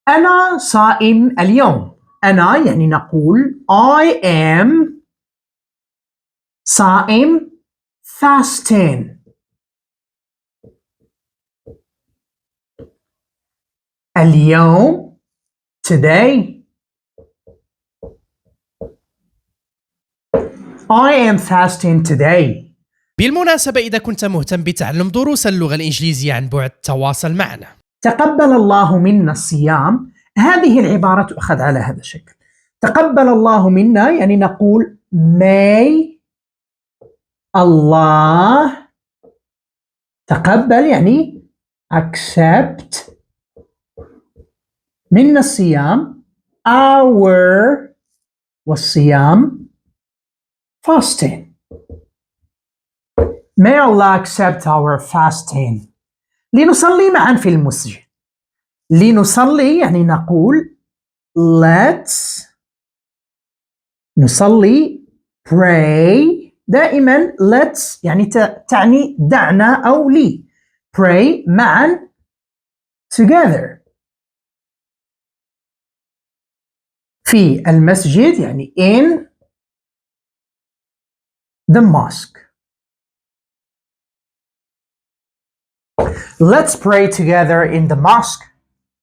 أنا صائم اليوم. أنا يعني نقول I am صائم fasting. اليوم today. I am fasting today. بالمناسبة إذا كنت مهتم بتعلم دروس اللغة الإنجليزية عن بعد تواصل معنا. تقبل الله منا الصيام. هذه العبارة تؤخذ على هذا الشكل. تقبل الله منا يعني نقول may الله تقبل يعني accept منا الصيام our والصيام fasting. May Allah accept our fasting. لنصلي معا في المسجد. لنصلي يعني نقول let's نصلي pray. دائما let's يعني تعني دعنا أو لي. pray معا together في المسجد يعني in the mosque. Let's pray together in the mosque.